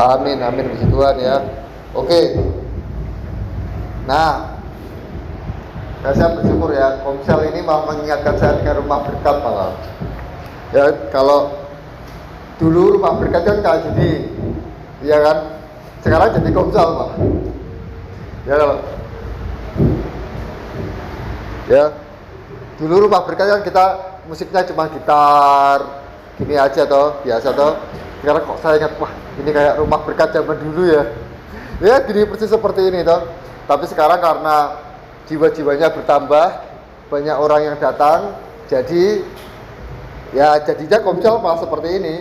Amin, amin puji Tuhan ya. Oke. Nah, saya bersyukur ya, Komsel ini mau mengingatkan saya dengan rumah berkat malah. Ya, kalau dulu rumah berkat kan kayak gini, iya kan? Sekarang jadi Komsel Pak. Ya, ya. Dulu rumah berkat kan kita musiknya cuma gitar, gini aja toh, biasa toh. Sekarang kok saya ingat, wah ini kayak rumah berkat zaman dulu ya. Ya, gini persis seperti ini toh. Tapi sekarang karena jiwa-jiwanya bertambah, banyak orang yang datang, jadi ya jadinya Komsel malah seperti ini.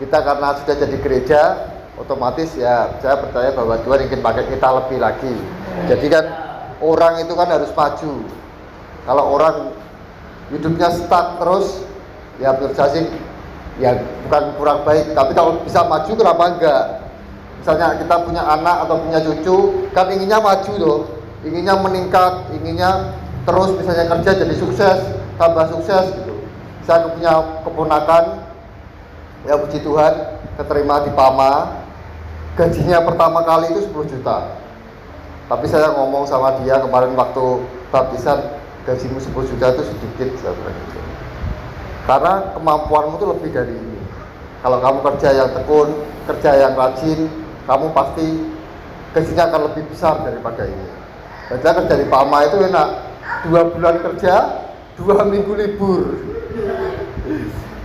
Kita karena sudah jadi gereja, otomatis ya saya percaya bahwa Tuhan ingin pakai kita lebih lagi. Jadi kan orang itu kan harus maju. Kalau orang hidupnya stuck terus, ya menurut saya sih ya bukan kurang baik, tapi kalau bisa maju kenapa enggak? Misalnya kita punya anak atau punya cucu, kan inginnya maju loh, inginnya meningkat, inginnya terus misalnya kerja jadi sukses, tambah sukses gitu. Saya punya keponakan, ya puji Tuhan, keterima di PAMA, gajinya pertama kali itu 10 juta. Tapi saya ngomong sama dia kemarin waktu baptisan, gajimu 10 juta itu sedikit, saya bilang gitu. Karena kemampuanmu itu lebih dari ini. Kalau kamu kerja yang tekun, kerja yang rajin, kamu pasti gajinya akan lebih besar daripada ini. Dan saya kerja di PAMA itu enak, 2 bulan kerja, 2 minggu libur.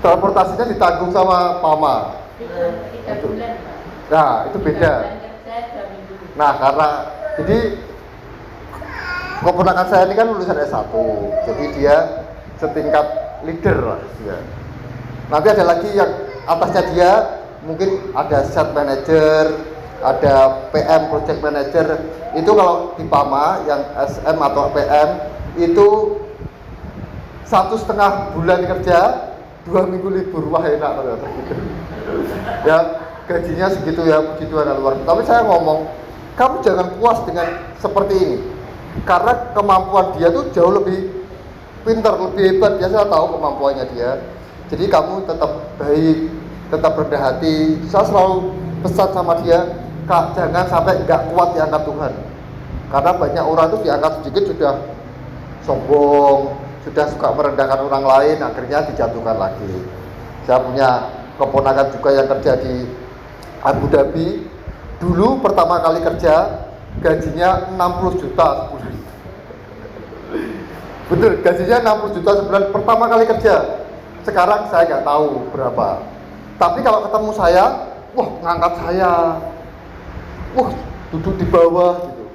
Transportasinya ditanggung sama PAMA. 3 bulan Pak. Nah itu beda. Nah karena jadi keponakan saya ini kan lulusan S1, jadi dia setingkat leader lah ya. Nanti ada lagi yang atasnya dia, mungkin ada set manager, ada PM project manager. Itu kalau di PAMA yang SM atau PM itu 1,5 bulan kerja, 2 minggu libur. Wah enak ternyata gitu. Ya gajinya segitu ya, puji Tuhan luar. Tapi saya ngomong, kamu jangan puas dengan seperti ini, karena kemampuan dia tuh jauh lebih pintar, lebih hebat. Ya saya tahu kemampuannya dia. Jadi kamu tetap baik, tetap rendah hati. Saya selalu pesan sama dia, Kak, jangan sampai nggak kuat diangkat Tuhan. Karena banyak orang tuh diangkat sedikit sudah sombong, sudah suka merendahkan orang lain, akhirnya dijatuhkan lagi. Saya punya keponakan juga yang kerja di Abu Dhabi. Dulu pertama kali kerja, gajinya 60 juta sebulan. Bener, gajinya 60 juta sebulan pertama kali kerja. Sekarang saya nggak tahu berapa. Tapi kalau ketemu saya, wah ngangkat saya, wah duduk di bawah gitu.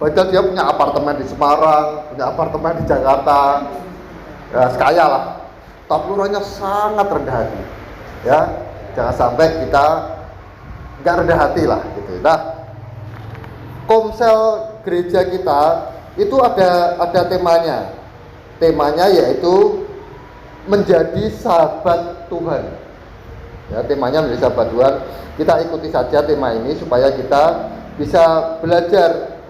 Padahal dia punya apartemen di Semarang, punya apartemen di Jakarta, ya sekaya lah. Tapi orangnya sangat rendah hati. Ya, jangan sampai kita nggak rendah hati lah gitu. Nah, Komsel gereja kita itu ada temanya. Temanya yaitu menjadi sahabat Tuhan. Ya, temanya menjadi sahabat Tuhan. Kita ikuti saja tema ini supaya kita bisa belajar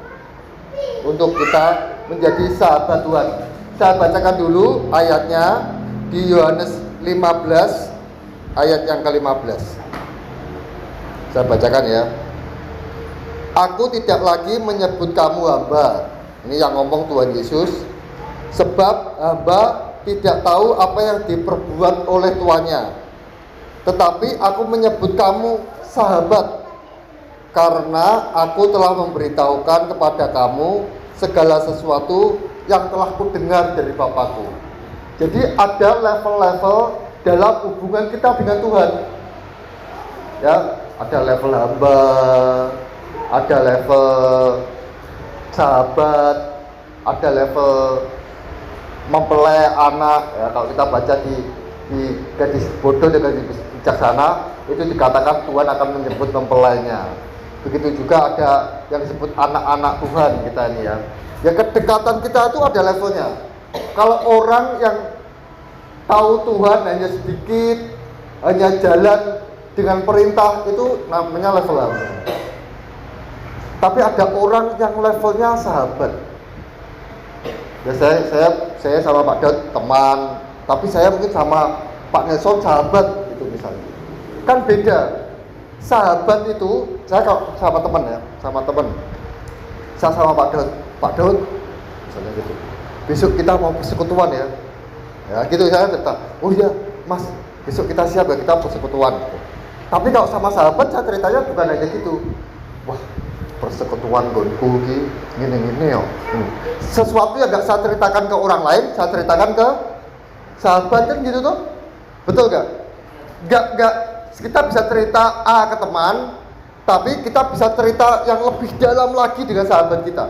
untuk kita menjadi sahabat Tuhan. Saya bacakan dulu ayatnya di Yohanes 15 ayat yang ke-15. Saya bacakan ya. Aku tidak lagi menyebut kamu hamba. Ini yang ngomong Tuhan Yesus. Sebab hamba tidak tahu apa yang diperbuat oleh tuannya. Tetapi aku menyebut kamu sahabat, karena aku telah memberitahukan kepada kamu segala sesuatu yang telah kudengar dari Bapakku. Jadi ada level-level dalam hubungan kita dengan Tuhan. Ya, ada level hamba, ada level sahabat, ada level mempelai anak. Ya, kalau kita baca di gadis bodoh dan gadis bijaksana, itu dikatakan Tuhan akan menyebut mempelainya. Begitu juga ada yang disebut anak-anak Tuhan kita ini ya. Ya kedekatan kita itu ada levelnya. Kalau orang yang tahu Tuhan hanya sedikit, hanya jalan dengan perintah, itu namanya level hamba. Tapi ada orang yang levelnya sahabat. Ya saya sama Pak Daud teman, tapi saya mungkin sama Pak Nelson sahabat gitu misalnya. Kan beda. Sahabat itu, saya kalau sama teman ya, sama teman. Saya sama Pak Daud, misalnya gitu. Besok kita mau persekutuan ya. Ya gitu saya cerita. Oh iya, Mas, besok kita siap ya, kita persekutuan. Gitu. Tapi kalau sama sahabat saya ceritanya bukan hanya gitu. Wah, persekutuan gonku gini ya. Sesuatu yang gak saya ceritakan ke orang lain, saya ceritakan ke sahabat, kan gitu tuh. Betul gak? Gak kita bisa cerita A ke teman, tapi kita bisa cerita yang lebih dalam lagi dengan sahabat kita.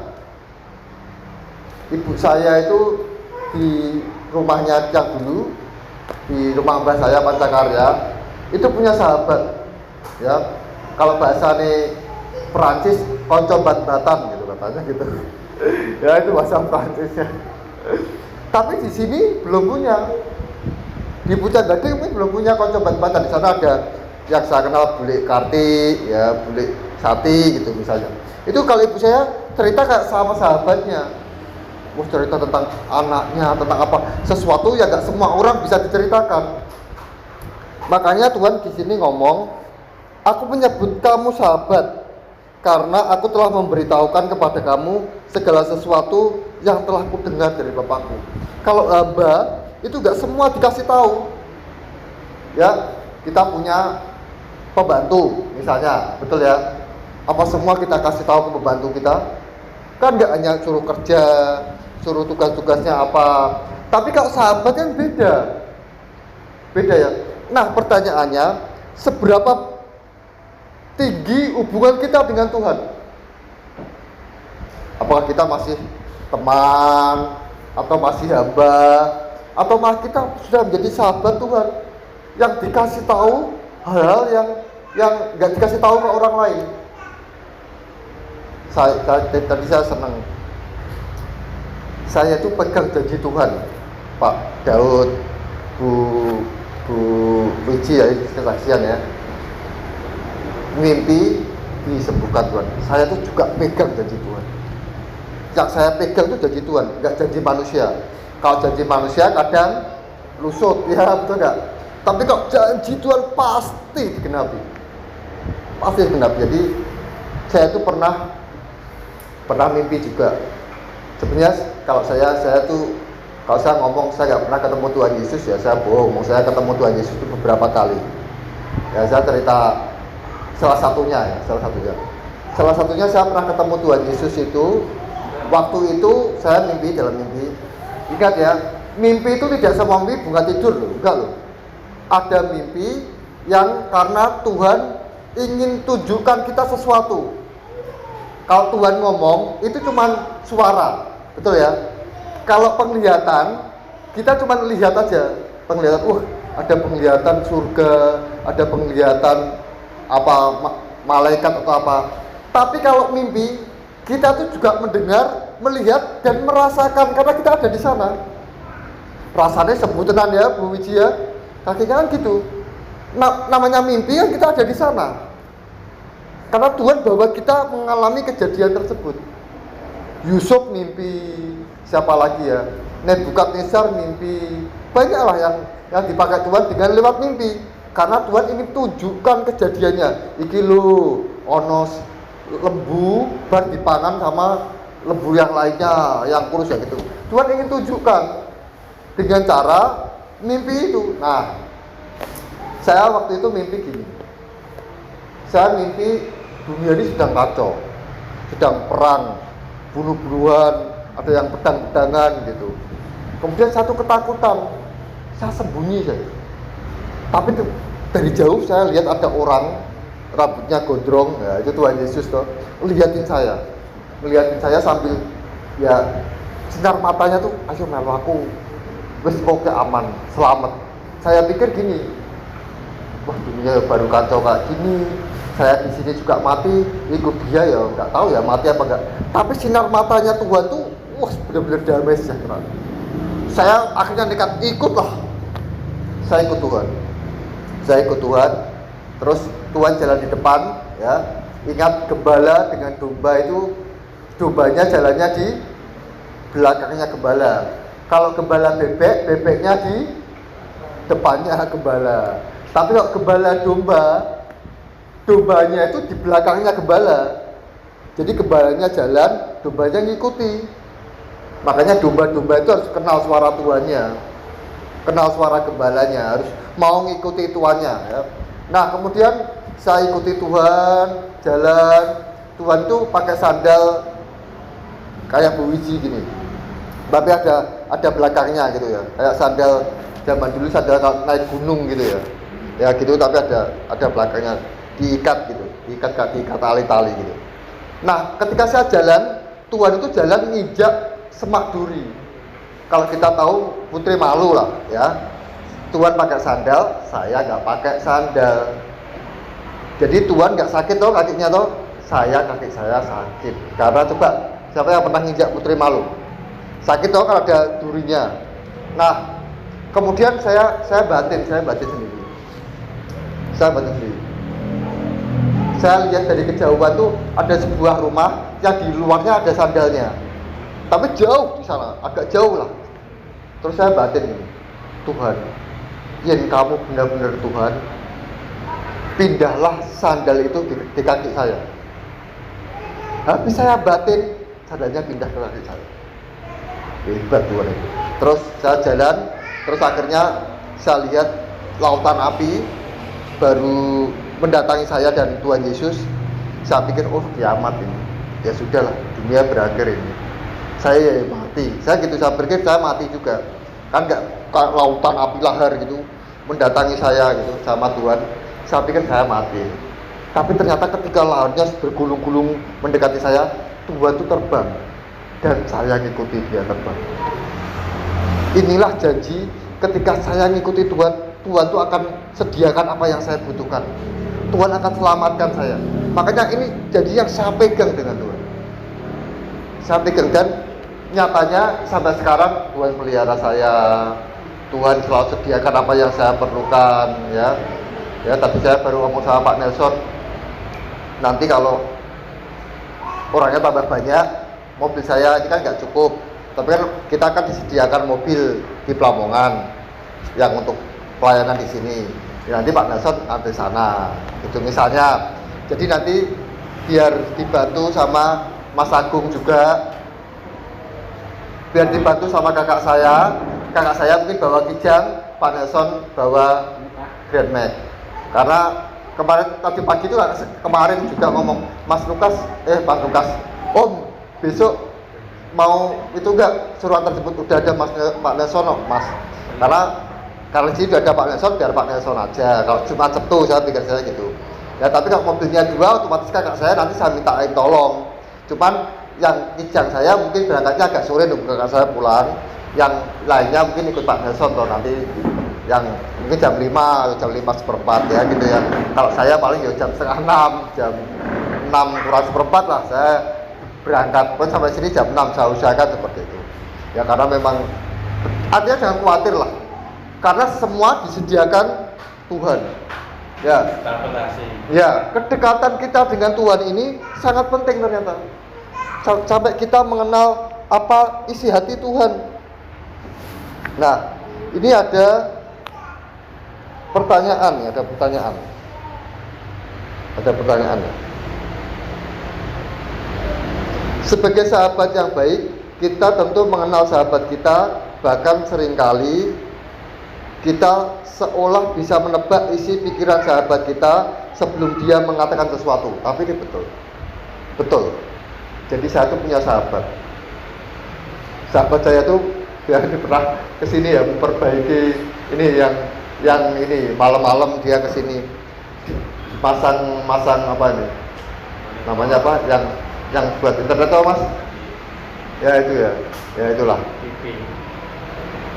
Ibu saya itu di rumahnya yang dulu, di rumah mbah saya Pancakarya, itu punya sahabat. Ya, kalau bahasa nih Perancis, konco bat-batan gitu katanya gitu. Ya itu bahasa Perancisnya. Tapi di sini belum punya. Di Pucat Gading mungkin belum punya konco bat-batan. Di sana ada yang saya kenal Bule Karti, ya Bule Sati gitu misalnya. Itu kalau ibu saya cerita kayak sama sahabatnya. Wah, cerita tentang anaknya, tentang apa, sesuatu yang gak semua orang bisa diceritakan. Makanya Tuhan di sini ngomong, aku menyebut kamu sahabat karena aku telah memberitahukan kepada kamu segala sesuatu yang telah kudengar dari Bapakku. Kalau hamba itu gak semua dikasih tahu. Ya, kita punya pembantu misalnya, betul ya? Apa semua kita kasih tahu ke pembantu kita? Kan gak hanya suruh kerja, suruh tugas-tugasnya apa. Tapi kalau sahabat kan beda ya. Nah pertanyaannya, seberapa tinggi hubungan kita dengan Tuhan? Apakah kita masih teman, atau masih hamba, atau malah kita sudah menjadi sahabat Tuhan yang dikasih tahu hal-hal yang nggak dikasih tahu ke orang lain? Tadi saya senang, saya itu pegang janji Tuhan, Pak Daud, Bu Wiji ya, kesaksian ya, mimpi disembuhkan Tuhan. Saya tuh juga pegang janji Tuhan. Yang saya pegang itu janji Tuhan, nggak janji manusia. Kalau janji manusia kadang lusut, ya betul nggak? Tapi kalau janji Tuhan pasti digenapi, pasti digenapi. Jadi saya itu pernah mimpi juga. Sebenarnya kalau saya tuh, kalau saya ngomong saya nggak pernah ketemu Tuhan Yesus ya saya bohong. Saya ketemu Tuhan Yesus itu beberapa kali. Ya saya cerita salah satunya saya pernah ketemu Tuhan Yesus itu. Waktu itu saya mimpi dalam mimpi. Ingat ya, mimpi itu tidak semua mimpi bukan tidur loh, enggak loh. Ada mimpi yang karena Tuhan ingin tunjukkan kita sesuatu. Kalau Tuhan ngomong itu cuma suara, betul ya. Kalau penglihatan, kita cuma lihat aja, penglihatan, ada penglihatan surga, ada penglihatan apa malaikat atau apa. Tapi kalau mimpi, kita tuh juga mendengar, melihat dan merasakan karena kita ada di sana. Rasanya sebutan ya, Bu Wiji ya, kakinya kan gitu. Namanya mimpi kan kita ada di sana. Karena Tuhan bawa kita mengalami kejadian tersebut. Yusuf mimpi, siapa lagi ya? Nebukadnezar mimpi. Banyaklah yang dipakai Tuhan dengan lewat mimpi. Karena Tuhan ingin tunjukkan kejadiannya. Iki lo onos lembu bar dipangan sama lembu yang lainnya, yang kurus ya gitu. Tuhan ingin tunjukkan dengan cara mimpi itu. Nah, saya waktu itu mimpi gini. Saya mimpi dunia ini sedang kacau, sedang perang, bunuh-bunuhan, ada yang pedang-pedangan gitu. Kemudian satu ketakutan, saya sembunyi saya. Tapi dari jauh saya lihat ada orang rambutnya gondrong, ya itu Tuhan Yesus tuh, ngeliatin saya sambil ya sinar matanya tuh, ayo melu aku, wes pokoknya aman, selamat. Saya pikir gini, wah dunia baru kacau kayak gini. Saya di sini juga mati, ikut dia ya nggak tahu ya mati apa enggak. Tapi sinar matanya Tuhan tuh, wah benar-benar damai sejahtera. Saya akhirnya nekat ikutlah. Saya ikut Tuhan. Terus Tuhan jalan di depan, ya. Ingat gembala dengan domba itu, dombanya jalannya di belakangnya gembala. Kalau gembala bebek, bebeknya di depannya gembala. Tapi kalau gembala domba dombanya itu di belakangnya gembala. Jadi gembalanya jalan, dombanya ngikuti. Makanya domba-domba itu harus kenal suara tuannya, kenal suara gembalanya, harus mau ngikuti tuannya ya. Nah kemudian saya ikuti Tuhan, jalan. Tuhan itu pakai sandal kayak Bu Wiji gini, tapi ada belakangnya gitu ya, kayak sandal zaman dulu, sandal naik gunung gitu ya, ya gitu, tapi ada belakangnya, diikat gitu, diikat tali-tali gitu. Nah ketika saya jalan, Tuhan itu jalan nginjak semak duri. Kalau kita tahu Putri malu lah ya, Tuhan pakai sandal, saya nggak pakai sandal. Jadi Tuhan nggak sakit toh kakinya toh, kaki saya sakit. Karena coba siapa yang pernah nginjak Putri malu? Sakit toh kalau ada durinya. Nah kemudian saya batin sendiri. Saya lihat dari kejauhan tuh ada sebuah rumah yang di luarnya ada sandalnya, tapi jauh di sana, agak jauh lah. Terus saya batin ini, Tuhan, yang kamu benar-benar Tuhan, pindahlah sandal itu di kaki saya. Habis saya batin, sandalnya pindah ke kaki saya. Hebat Tuhan itu. Terus saya jalan, terus akhirnya saya lihat lautan api baru mendatangi saya dan Tuhan Yesus. Saya pikir, oh kiamat ini, ya sudahlah, dunia berakhir ini, saya mati. Saya gitu, saya pikir saya mati juga. Kan nggak lautan api lahar gitu mendatangi saya gitu sama Tuhan. Saya pikir saya mati. Tapi ternyata ketika laharnya bergulung-gulung mendekati saya, Tuhan itu terbang dan saya ngikuti dia terbang. Inilah janji, ketika saya ngikuti Tuhan, Tuhan itu akan sediakan apa yang saya butuhkan. Tuhan akan selamatkan saya. Makanya ini janji yang saya pegang dengan Tuhan. Saya pegang, dan nyatanya sampai sekarang Tuhan pelihara saya. Tuhan selalu sediakan apa yang saya perlukan ya. Ya tadi saya baru ngomong sama Pak Nelson, nanti kalau orangnya tambah banyak, mobil saya ini kan nggak cukup. Tapi kan kita akan disediakan mobil di Pelamongan yang untuk pelayanan di sini. Ya, nanti Pak Nelson nanti sana. Itu misalnya. Jadi nanti biar dibantu sama Mas Agung juga. Biar dibantu sama kakak saya mungkin bawa Kijang, Pak Nelson bawa Grand Max. Karena tadi pagi itu kemarin juga ngomong, Pak Lukas, Om besok mau itu enggak suruhan tersebut udah ada Pak Nelson, Mas. Karena di sini udah ada Pak Nelson, biar Pak Nelson aja. Kalau cuma Sabtu saya pikir saya gitu. Ya tapi kalau mobilnya dua, otomatis kakak saya nanti saya mintain tolong. Cuman yang Kijang saya mungkin berangkatnya agak sore, nunggu kakak saya pulang. Yang lainnya mungkin ikut Pak Nelson toh nanti, yang mungkin jam 5 atau jam 5:15 ya gitu ya. Kalau saya paling ya jam setengah 6, jam 6:kurang 1/4 lah saya berangkat. Pun sampai sini jam 6 saya usahakan seperti itu. Ya karena memang artinya jangan khawatir lah. Karena semua disediakan Tuhan. Ya. Ya, kedekatan kita dengan Tuhan ini sangat penting ternyata. Sampai kita mengenal apa isi hati Tuhan. Nah, ini ada pertanyaan. Ada pertanyaan. Sebagai sahabat yang baik, kita tentu mengenal sahabat kita, bahkan seringkali kita seolah bisa menebak isi pikiran sahabat kita sebelum dia mengatakan sesuatu. Tapi ini betul. Jadi saya tuh punya sahabat saya tuh dia pernah kesini ya memperbaiki ini yang ini malam-malam dia kesini masang apa ini namanya apa yang buat internet tau Mas? Ya itu ya itulah.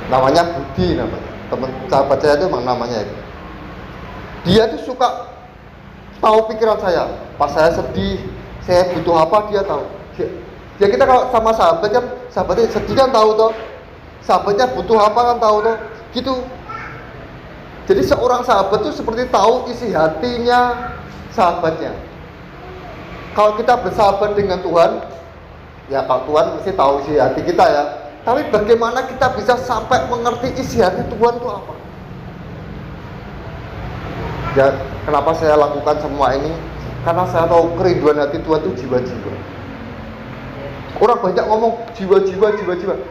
Namanya Budi namanya. Teman sahabat saya itu memang namanya itu. Dia tuh suka tahu pikiran saya. Pas saya sedih, saya butuh apa dia tahu. Ya kita kalau sama sahabat kan, sahabatnya sedih kan tahu toh. Sahabatnya butuh apa kan tahu toh. Gitu. Jadi seorang sahabat tuh seperti tahu isi hatinya sahabatnya. Kalau kita bersahabat dengan Tuhan, ya kalau Tuhan mesti tahu isi hati kita ya. Tapi bagaimana kita bisa sampai mengerti isi hati Tuhan itu apa? Ya, Kenapa saya lakukan semua ini? Karena saya tahu kerinduan hati Tuhan itu jiwa-jiwa. Orang banyak ngomong jiwa-jiwa.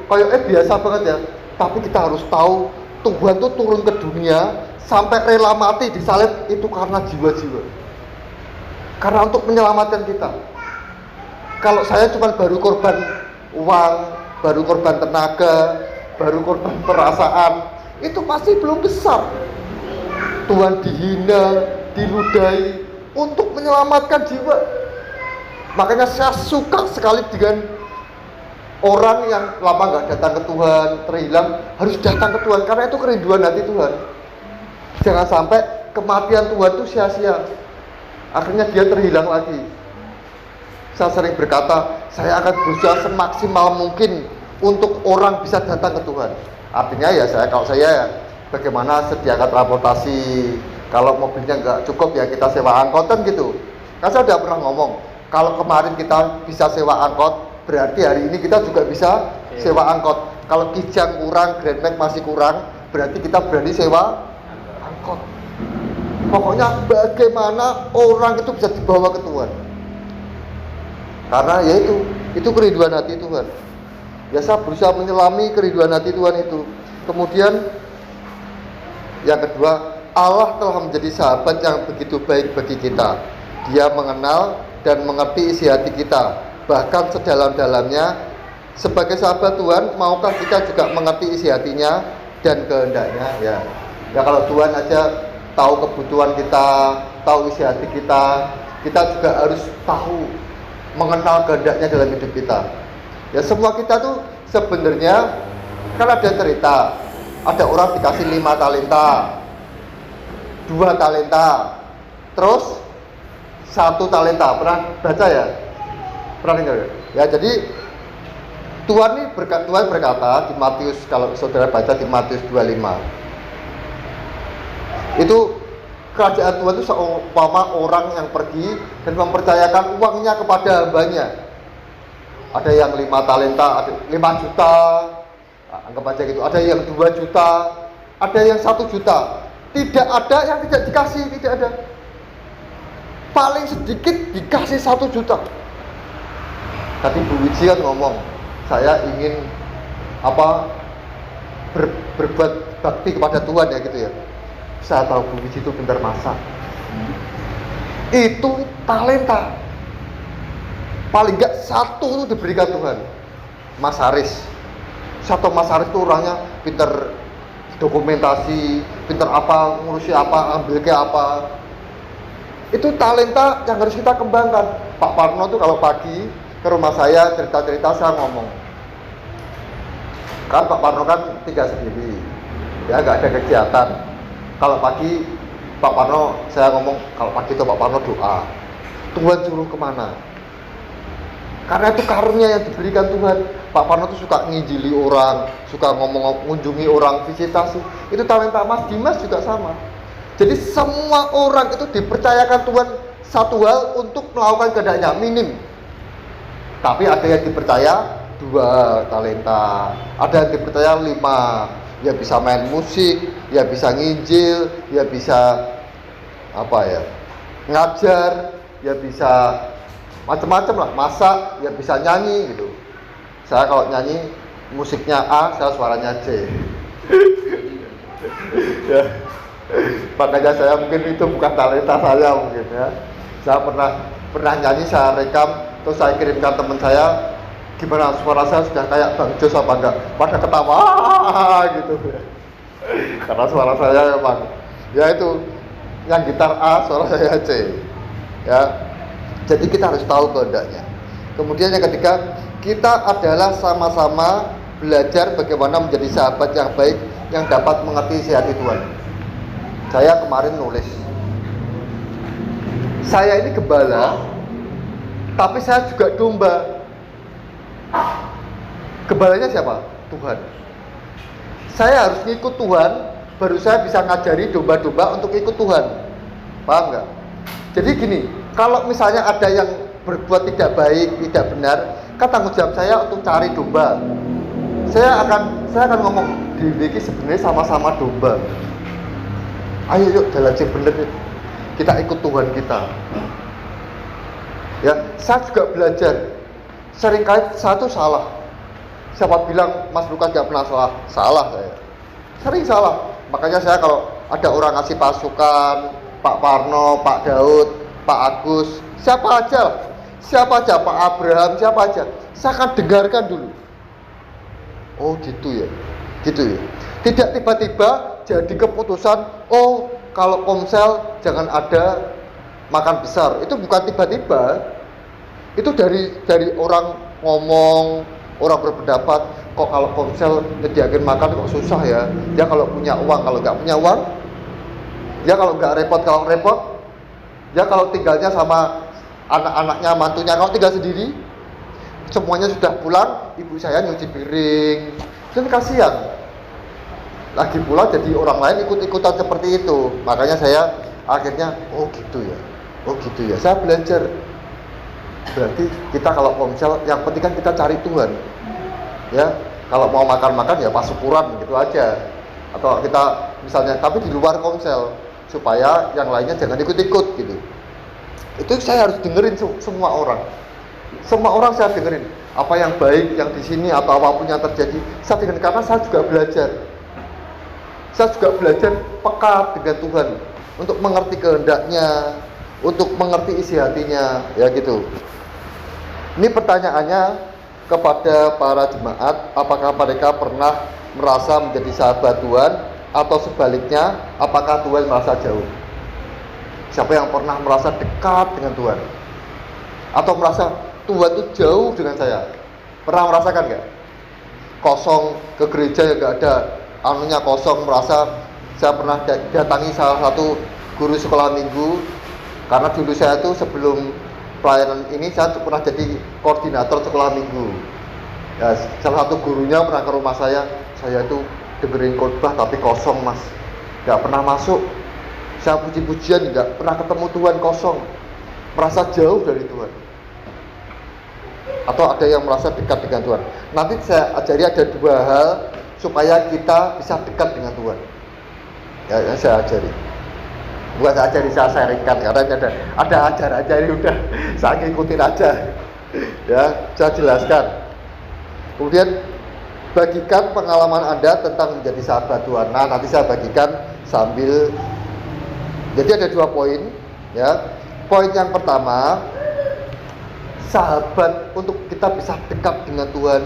Kayak biasa banget ya. Tapi kita harus tahu Tuhan tuh turun ke dunia sampai rela mati disalib itu karena jiwa-jiwa. Karena untuk menyelamatkan kita. Kalau saya cuma baru korban uang, baru korban tenaga, baru korban perasaan, itu pasti belum besar. Tuhan dihina, diludahi untuk menyelamatkan jiwa. Makanya saya suka sekali dengan orang yang lama nggak datang ke Tuhan, terhilang, harus datang ke Tuhan karena itu kerinduan hati Tuhan. Jangan sampai kematian Tuhan itu sia-sia. Akhirnya dia terhilang lagi. Saya sering berkata, saya akan berusaha semaksimal mungkin untuk orang bisa datang ke Tuhan. Artinya ya kalau saya bagaimana sediakan transportasi, kalau mobilnya nggak cukup ya kita sewa angkotan gitu. Kan saya udah pernah ngomong, kalau kemarin kita bisa sewa angkot, berarti hari ini kita juga bisa sewa angkot. Kalau Kijang kurang, Grand Max masih kurang, berarti kita berani sewa angkot. Pokoknya bagaimana orang itu bisa dibawa ke Tuhan. Karena ya itu kerinduan hati Tuhan. Ya saya berusaha menyelami kerinduan hati Tuhan itu. Kemudian yang kedua, Allah telah menjadi sahabat yang begitu baik bagi kita. Dia mengenal dan mengerti isi hati kita, bahkan sedalam-dalamnya. Sebagai sahabat Tuhan, maukah kita juga mengerti isi hatinya dan kehendaknya? Ya kalau Tuhan aja tahu kebutuhan kita, tahu isi hati kita, kita juga harus tahu mengenal kehendaknya dalam hidup kita. Ya semua kita tuh sebenarnya kan ada cerita, ada orang dikasih 5 talenta, 2 talenta, terus 1 talenta. Pernah baca ya? Pernah dengar ya? Ya jadi Tuhan berkata di Matius, kalau saudara baca di Matius 25, itu kerajaan Tuhan itu seumpama orang yang pergi dan mempercayakan uangnya kepada hambanya. Ada yang 5 talenta, ada 5 juta, anggap aja gitu. Ada yang 2 juta, ada yang 1 juta. Tidak ada yang tidak dikasih, tidak ada. Paling sedikit dikasih 1 juta. Tadi Bu Wiji kan ngomong, saya ingin berbuat bakti kepada Tuhan ya gitu ya. Saya tahu Bu Wiji itu pintar masak. Itu talenta. Paling enggak 1 itu diberikan Tuhan. Mas Haris. Satu Mas Haris itu orangnya pintar dokumentasi, pintar apa, ngurusi apa, ambil ke apa. Itu talenta yang harus kita kembangkan. Pak Parno tuh kalau pagi ke rumah saya cerita-cerita, saya ngomong. Kan Pak Parno kan tinggal sendiri. Ya nggak ada kegiatan. Kalau pagi Pak Parno, saya ngomong, kalau pagi itu Pak Parno doa. Tuhan suruh kemana? Karena itu karunia yang diberikan Tuhan. Pak Parno itu suka nginjili orang, suka mengunjungi orang, visitasi. Itu talenta Mas Dimas juga sama. Jadi semua orang itu dipercayakan Tuhan satu hal untuk melakukan kehendaknya, minim. Tapi ada yang dipercaya 2 talenta, ada yang dipercaya 5. Ya bisa main musik, ya bisa nginjil, ya bisa ngajar, ya bisa macam-macam lah, masak, ya bisa nyanyi gitu. Saya kalau nyanyi musiknya A, saya suaranya C. Ya. Makanya saya mungkin itu bukan talenta saya mungkin ya. Saya pernah nyanyi, saya rekam, terus saya kirimkan teman saya, gimana suara saya sudah kayak Bang Jos apa enggak? Pada ketawa gitu ya. Karena suara saya memang ya itu, yang gitar A, suara saya C. Ya. Jadi kita harus tahu kehendaknya. Kemudian yang ketiga, kita adalah sama-sama belajar bagaimana menjadi sahabat yang baik yang dapat mengerti isi hati Tuhan. Saya kemarin nulis, saya ini gembala, tapi saya juga domba. Gembalanya siapa? Tuhan. Saya harus ngikut Tuhan, baru saya bisa ngajari domba-domba untuk ikut Tuhan. Paham nggak? Jadi gini, kalau misalnya ada yang berbuat tidak baik, tidak benar, kan tanggung jawab saya untuk cari domba. Saya akan ngomong, diri sebenarnya sama-sama domba. Ayo yuk jalan sing bener. kita ikut Tuhan kita. Ya, saya juga belajar. Seringkali saya tuh salah. Siapa bilang Mas Lukas gak pernah salah? Salah saya. Sering salah. Makanya saya kalau ada orang ngasih pasukan, Pak Parno, Pak Daud, Pak Agus, siapa aja, Pak Abraham, siapa aja, saya akan dengarkan dulu. Oh gitu ya. Tidak tiba-tiba jadi keputusan, oh kalau Komsel jangan ada makan besar. Itu bukan tiba-tiba. Itu dari orang ngomong, orang berpendapat, kok kalau Komsel nyediain makan kok susah ya. Dia kalau punya uang, kalau nggak punya uang, dia kalau nggak repot, dia kalau tinggalnya sama anak-anaknya, mantunya, kalau tinggal sendiri, semuanya sudah pulang, ibu saya nyuci piring, dan kasihan. Lagi pula jadi orang lain ikut-ikutan seperti itu. Makanya saya akhirnya, oh gitu ya, saya belajar. Berarti kita kalau Komsel, yang penting kan kita cari Tuhan. Ya, kalau mau makan-makan ya pas syukuran gitu aja. Atau kita misalnya, tapi di luar Komsel, supaya yang lainnya jangan ikut-ikut gitu. Itu saya harus dengerin semua orang. Semua orang saya dengerin. Apa yang baik yang di sini atau apapun yang terjadi, saya dengerin karena saya juga belajar. Saya juga belajar peka dengan Tuhan untuk mengerti kehendaknya, untuk mengerti isi hatinya, ya gitu. Ini pertanyaannya kepada para jemaat, apakah mereka pernah merasa menjadi sahabat Tuhan atau sebaliknya, apakah Tuhan merasa jauh? Siapa yang pernah merasa dekat dengan Tuhan? Atau merasa Tuhan itu jauh dengan saya? Pernah merasakan nggak? Kosong, ke gereja ya nggak ada anunya, kosong, merasa. Saya pernah datangi salah satu guru sekolah minggu, karena dulu saya itu sebelum pelayanan ini saya pernah jadi koordinator sekolah minggu. Ya, salah satu gurunya pernah ke rumah saya itu dengerin khotbah tapi kosong mas, nggak pernah masuk. Saya puji-pujian nggak pernah ketemu Tuhan, kosong, merasa jauh dari Tuhan. Atau ada yang merasa dekat dengan Tuhan. Nanti saya ajari ada dua hal supaya kita bisa dekat dengan Tuhan. Ya, yang saya ajari. Bukan saya ajari, saya sharingkan karena ada ajar-ajar ini udah saya ngikutin aja. Ya, saya jelaskan. Kemudian bagikan pengalaman Anda tentang menjadi sahabat Tuhan. Nah, nanti saya bagikan sambil. Jadi ada 2 poin, ya. Poin yang pertama, sahabat, untuk kita bisa dekat dengan Tuhan,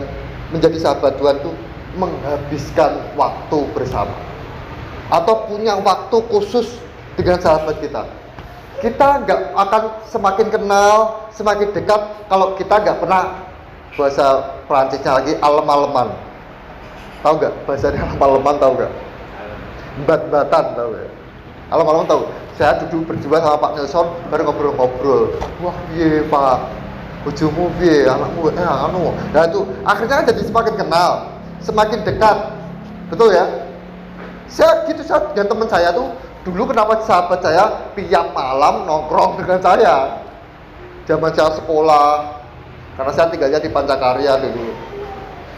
menjadi sahabat Tuhan itu menghabiskan waktu bersama atau punya waktu khusus dengan sahabat kita. Kita nggak akan semakin kenal, semakin dekat kalau kita nggak pernah, bahasa Perancisnya lagi, alem-aleman. Tahu nggak bahasanya alem-aleman? Tahu nggak? Bat-batan, tahu nggak? Alem-aleman tahu. Saya duduk berdua sama Pak Nelson, baru ngobrol-ngobrol. Wah, iya Pak, bojomu piye, anakmu, anu. Nah itu akhirnya jadi semakin kenal, semakin dekat, betul ya? Saya dengan teman saya tuh dulu, kenapa sahabat saya tiap malam nongkrong dengan saya zaman saya sekolah, karena saya tinggalnya di Pancakarya dulu.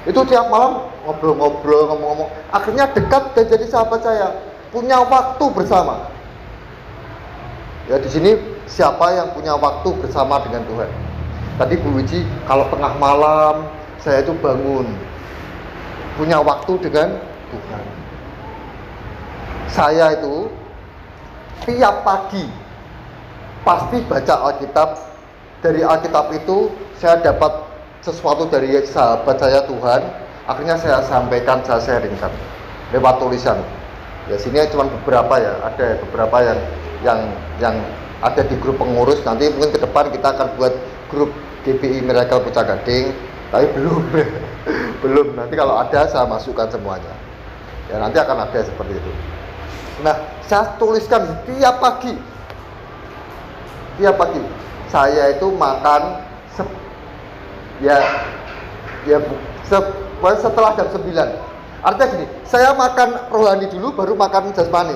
Itu tiap malam ngobrol-ngobrol, ngomong-ngomong, akhirnya dekat dan jadi sahabat saya, punya waktu bersama. Ya di sini siapa yang punya waktu bersama dengan Tuhan? Tadi Bu Wiji, kalau tengah malam saya itu bangun, punya waktu dengan Tuhan. Saya itu tiap pagi pasti baca Alkitab. Dari Alkitab itu saya dapat sesuatu dari sahabat saya Tuhan. Akhirnya saya sampaikan, saya sharingkan lewat tulisan. Ya sini cuma beberapa ya, ada beberapa yang ada di grup pengurus. Nanti mungkin ke depan kita akan buat grup GPI Miracle Pucang Gading, tapi belum. Nanti kalau ada saya masukkan semuanya. Ya nanti akan ada seperti itu. Nah, saya tuliskan tiap pagi saya itu makan setelah jam 9. Artinya gini, saya makan rohani dulu baru makan jasmani.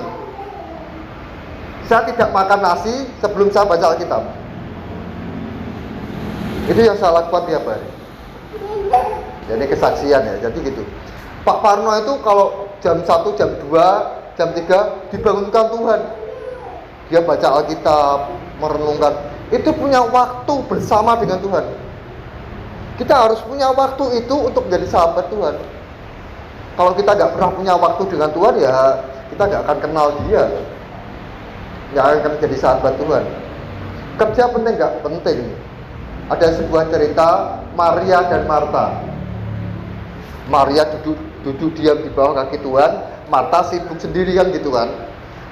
Saya tidak makan nasi sebelum saya baca Alkitab. Itu yang saya lakukan tiap hari. Jadi kesaksian ya, jadi gitu. Pak Parno itu kalau jam 1, jam 2, jam 3 dibangunkan Tuhan. dia baca Alkitab, merenungkan, itu punya waktu bersama dengan Tuhan. Kita harus punya waktu itu untuk menjadi sahabat Tuhan. Kalau kita nggak pernah punya waktu dengan Tuhan, ya kita nggak akan kenal dia, nggak akan jadi sahabat Tuhan. Kerja penting nggak? Penting. Ada sebuah cerita Maria dan Marta. Maria duduk diam di bawah kaki Tuhan, Marta sibuk sendiri kan gitu kan.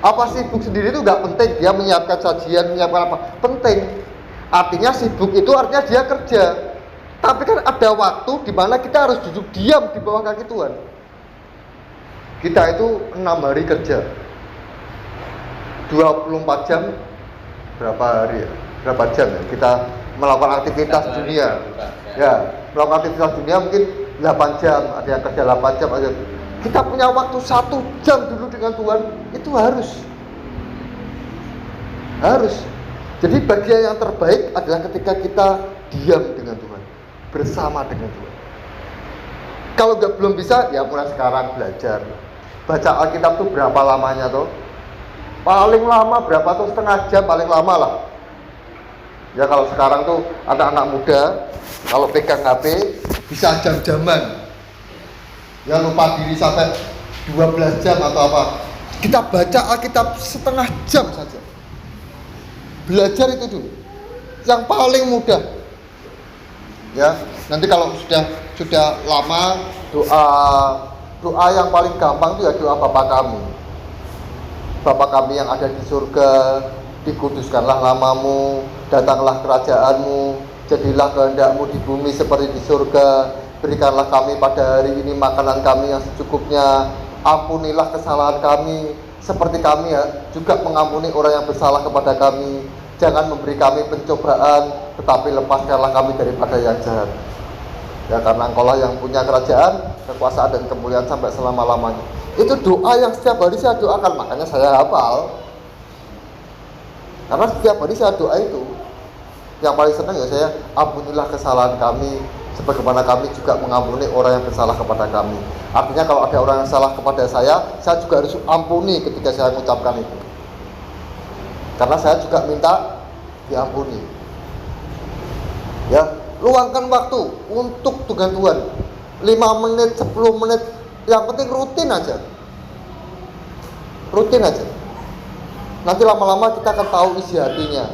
Apa sibuk sendiri itu nggak penting, dia menyiapkan sajian, menyiapkan apa, penting. Artinya sibuk itu artinya dia kerja. Tapi kan ada waktu di mana kita harus duduk diam di bawah kaki Tuhan. Kita itu 6 hari kerja, 24 jam, berapa hari ya? Berapa jam ya? Kita melakukan aktivitas dunia. Ya, melakukan aktivitas dunia mungkin 8 jam, ada yang kerja 8 jam aja. Kita punya waktu 1 jam dulu dengan Tuhan, itu harus. Jadi bagian yang terbaik adalah ketika kita diam dengan Tuhan, bersama dengan Tuhan. Kalau belum bisa, ya mulai sekarang belajar. Baca Alkitab tuh berapa lamanya tuh? Paling lama berapa tuh? Setengah jam paling lama lah. Ya kalau sekarang tuh anak-anak muda, kalau pegang HP bisa jam-jaman. Ya lupa diri sampai 12 jam atau apa. Kita baca Alkitab setengah jam saja. Belajar itu dulu. Yang paling mudah. Ya, nanti kalau sudah lama, doa yang paling gampang itu ya doa Bapa kami. Bapa kami yang ada di surga, dikuduskanlah namamu, datanglah kerajaanmu, jadilah kehendakmu di bumi seperti di surga. Berikanlah kami pada hari ini makanan kami yang secukupnya. Ampunilah kesalahan kami seperti kami ya juga mengampuni orang yang bersalah kepada kami. Jangan memberi kami pencobaan, tetapi lepaskanlah kami daripada yang jahat. Ya karena Engkaulah yang punya kerajaan, kekuasaan dan kemuliaan sampai selama-lamanya. Itu doa yang setiap hari saya doakan, makanya saya hafal. Karena setiap hari saya doa itu. Yang paling senang ya saya, ampunilah kesalahan kami sebagaimana kami juga mengampuni orang yang bersalah kepada kami. Artinya kalau ada orang yang salah kepada saya juga harus ampuni ketika saya mengucapkan itu. Karena saya juga minta diampuni. Ya, luangkan waktu untuk dengan Tuhan. 5 menit, 10 menit, yang penting rutin aja. Rutin aja. Nanti lama-lama kita akan tahu isi hatinya.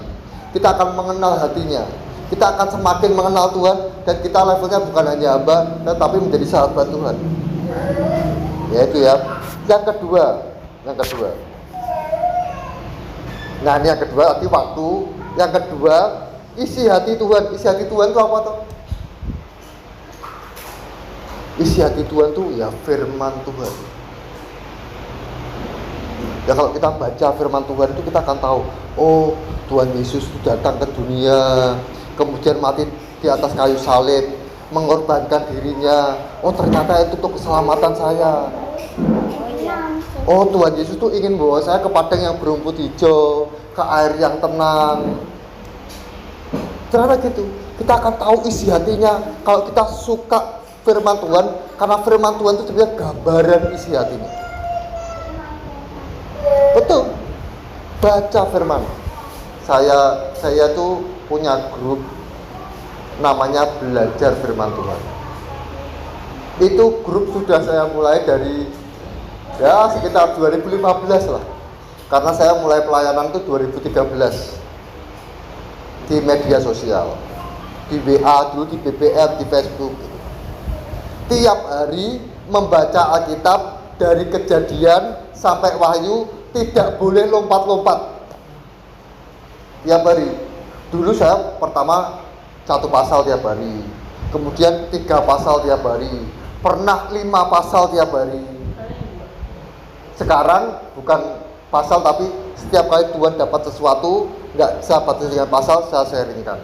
Kita akan mengenal hatinya. Kita akan semakin mengenal Tuhan dan kita levelnya bukan hanya hamba, tetapi menjadi sahabat Tuhan. Ya itu ya. Yang kedua. Nah ini yang kedua, arti waktu. Yang kedua, isi hati Tuhan. Isi hati Tuhan itu apa toh? Isi hati Tuhan itu ya firman Tuhan. Ya kalau kita baca firman Tuhan itu kita akan tahu, oh Tuhan Yesus itu datang ke dunia, kemudian mati di atas kayu salib, mengorbankan dirinya. Oh ternyata itu untuk keselamatan saya. Oh Tuhan Yesus tuh ingin bawa saya ke padang yang berumput hijau, ke air yang tenang. Ternyata gitu. Kita akan tahu isi hatinya kalau kita suka firman Tuhan, karena firman Tuhan itu sebenarnya gambaran isi hatinya. Betul. Baca firman. Saya tuh punya grup namanya Belajar Firman Tuhan. Itu grup sudah saya mulai dari ya sekitar 2015 lah. Karena saya mulai pelayanan itu 2013 di media sosial, di WA dulu, di BBM, di Facebook gitu. Tiap hari membaca Alkitab dari Kejadian sampai Wahyu, tidak boleh lompat-lompat. Tiap hari. Dulu saya pertama 1 pasal tiap hari, kemudian 3 pasal tiap hari, pernah 5 pasal tiap hari. Sekarang bukan pasal, tapi setiap kali Tuhan dapat sesuatu, nggak bisa batas dengan pasal, saya sharingkan.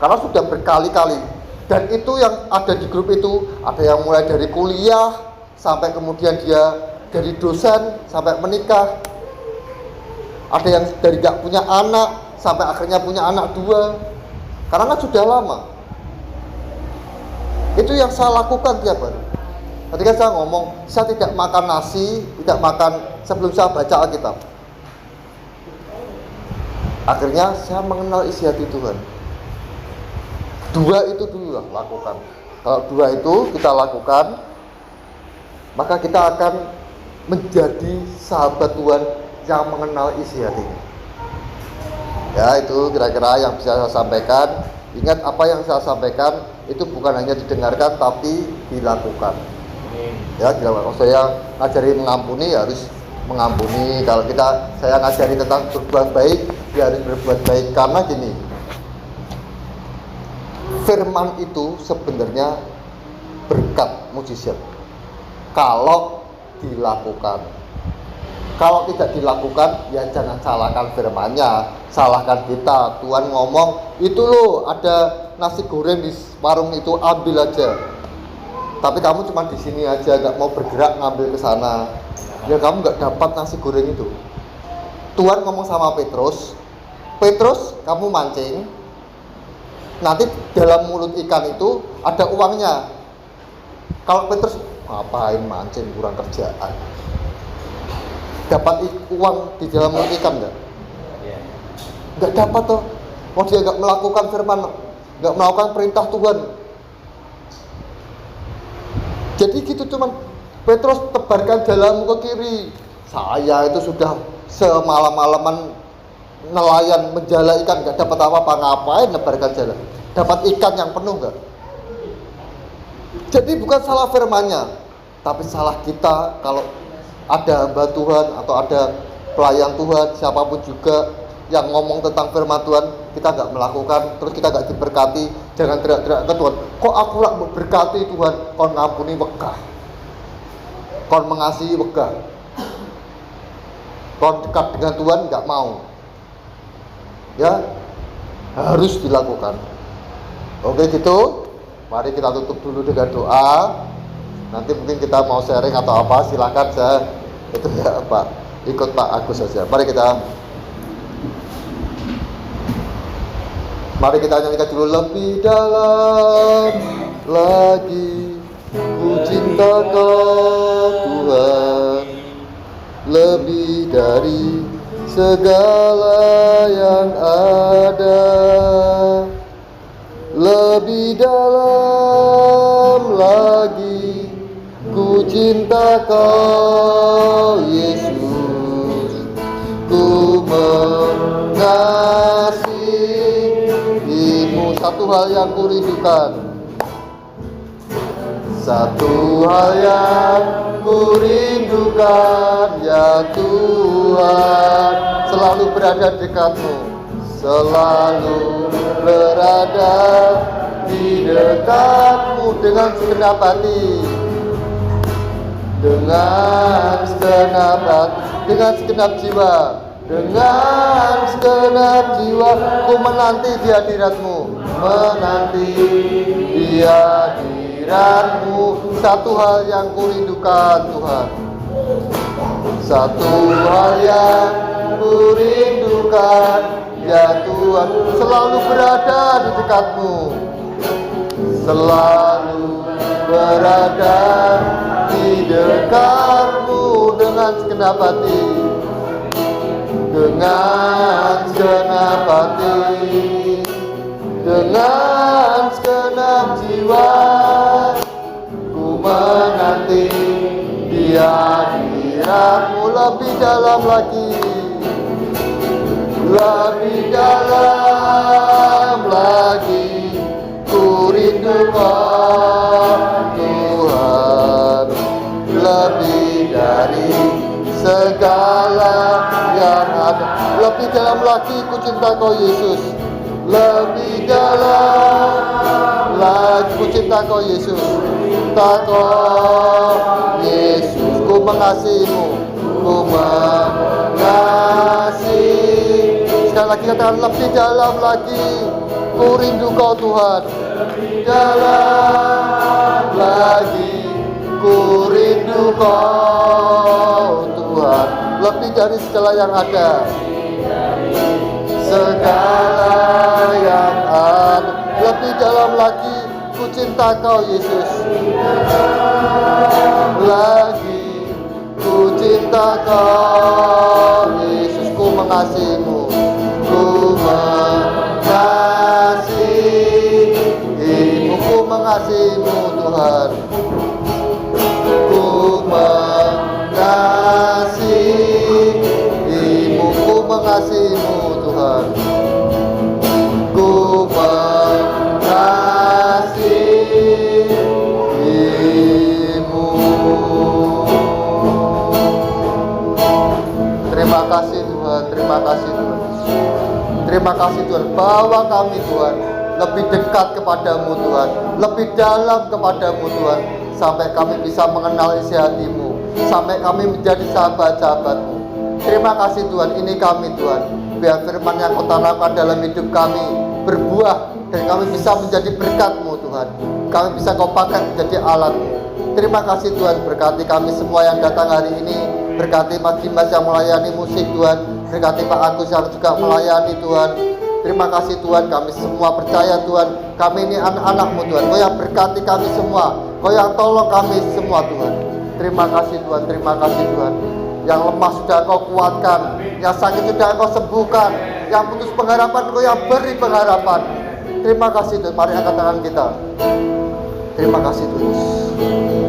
Karena sudah berkali-kali. Dan itu yang ada di grup itu, ada yang mulai dari kuliah, sampai kemudian dia dari dosen, sampai menikah. Ada yang dari nggak punya anak, sampai akhirnya punya anak 2. Karena kan sudah lama. Itu yang saya lakukan tiap hari. Ketika saya ngomong, saya tidak makan nasi, tidak makan sebelum saya baca Alkitab. Akhirnya saya mengenal isi hati Tuhan. 2 itu dulu lah lakukan. Kalau 2 itu kita lakukan, maka kita akan menjadi sahabat Tuhan yang mengenal isi hatinya. Ya, itu kira-kira yang bisa saya sampaikan. Ingat, apa yang saya sampaikan itu bukan hanya didengarkan tapi dilakukan. Ya, kalau saya ngajari mengampuni, ya harus mengampuni. Kalau saya ngajari tentang berbuat baik, ya harus berbuat baik. Karena gini, firman itu sebenarnya berkat mujizat kalau dilakukan. Kalau tidak dilakukan, ya jangan salahkan firman-Nya, salahkan kita. Tuhan ngomong, itu loh ada nasi goreng di warung itu, ambil aja. Tapi kamu cuma di sini aja, nggak mau bergerak ngambil ke sana. Ya kamu nggak dapat nasi goreng itu. Tuhan ngomong sama Petrus, Petrus kamu mancing, nanti dalam mulut ikan itu ada uangnya. Kalau Petrus, ngapain mancing, kurang kerjaan. Dapat uang di dalam mulut ikan enggak? Enggak dapat toh. Mau dia enggak melakukan firman, enggak melakukan perintah Tuhan. Jadi gitu, cuman Petrus tebarkan jalanmu ke kiri. Saya itu sudah semalam-malaman nelayan menjala ikan, enggak dapat apa-apa, ngapain nebarkan jalan? Dapat ikan yang penuh enggak? Jadi bukan salah firman-Nya, tapi salah kita kalau ada hamba Tuhan atau ada pelayan Tuhan, siapapun juga yang ngomong tentang firman Tuhan, kita nggak melakukan, terus kita nggak diberkati. Jangan teriak-teriak ke Tuhan, kok aku nggak berkati Tuhan, kon ngampuni wegah, kon mengasihi wegah, kon dekat dengan Tuhan nggak mau. Ya, harus dilakukan. Oke gitu, mari kita tutup dulu dengan doa. Nanti mungkin kita mau sharing atau apa, silakan saya itu ya Pak, ikut Pak Agus saja. Mari kita nyanyikan dulu. Lebih dalam lagi ku cinta Kau Tuhan, lebih dari segala yang ada, lebih dalam lagi ku cinta Kau Yesus, ku mengasihimu. Satu hal yang ku rindukan, satu hal yang ku rindukan, ya Tuhan, selalu berada dekatmu, selalu berada di dekatmu dengan segenap hati. Dengan segenap hati, dengan segenap jiwa, dengan segenap jiwa, ku menanti di hadirat-Mu, menanti di hadirat-Mu. Satu hal yang ku rindukan Tuhan, satu hal yang ku rindukan, ya Tuhan, selalu berada di dekat-Mu, selalu berada di dekat-Mu dengan segenap hati, dengan segenap hati, dengan segenap jiwa, ku menanti di hadirat-Mu. Lebih dalam lagi, lebih dalam lagi, ku rindu Kau Tuhan, lebih dari segala yang ada. Lebih dalam lagi, ku cinta Kau Yesus, lebih dalam lagi, ku cinta Kau Yesus, cinta Kau Yesus, ku mengasihimu, ku mengasihi. Sekali lagi katakan, lebih dalam lagi, ku rindu Kau Tuhan, lebih dalam lagi, ku rindu Kau Tuhan, lebih dari segala yang ada, segala yang ada. Lebih dalam lagi, ku cinta Kau Yesus, lagi ku cinta Kau Yesus, ku mengasihimu, ku mengasihimu Tuhan. Ku mengasihimu, ku mengasihimu Tuhan. Ku mengasihimu. Terima kasih Tuhan, terima kasih Tuhan. Terima kasih Tuhan, bawa kami Tuhan lebih dekat kepadamu Tuhan, lebih dalam kepadamu Tuhan, sampai kami bisa mengenal isi hatimu, sampai kami menjadi sahabat-sahabatmu. Terima kasih Tuhan, ini kami Tuhan, biar firman yang kau tanamkan dalam hidup kami berbuah, dan kami bisa menjadi berkat-Mu Tuhan, kami bisa kau pakai menjadi alat-Mu. Terima kasih Tuhan, berkati kami semua yang datang hari ini, berkati Mas Dimas yang melayani musik Tuhan, berkati Pak Agus yang juga melayani Tuhan. Terima kasih Tuhan, kami semua percaya Tuhan, kami ini anak-anak-Mu Tuhan, Kau yang berkati kami semua, Kau yang tolong kami semua Tuhan. Terima kasih Tuhan, terima kasih Tuhan. Yang lemah sudah Kau kuatkan, yang sakit sudah Kau sembuhkan, yang putus pengharapan Kau yang beri pengharapan. Terima kasih Tuhan, mari angkat tangan kita. Terima kasih Tuhan.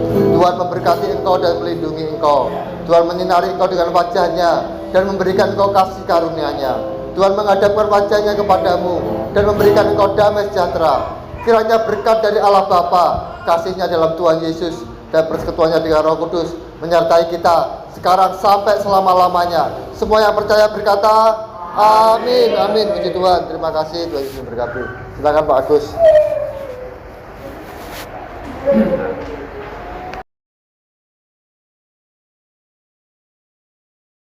Tuhan memberkati Engkau dan melindungi Engkau. Tuhan menyinari Engkau dengan wajah-Nya dan memberikan Engkau kasih karunia-Nya. Tuhan menghadapkan wajah-Nya kepadamu dan memberikan Engkau damai sejahtera. Kiranya berkat dari Allah Bapa, kasih-Nya dalam Tuhan Yesus, dan persekutuannya dengan Roh Kudus menyertai kita sekarang sampai selama-lamanya. Semua yang percaya berkata amin, amin. Puji Tuhan, terima kasih. Tuhan Yesus berkati. Silakan Pak Agus.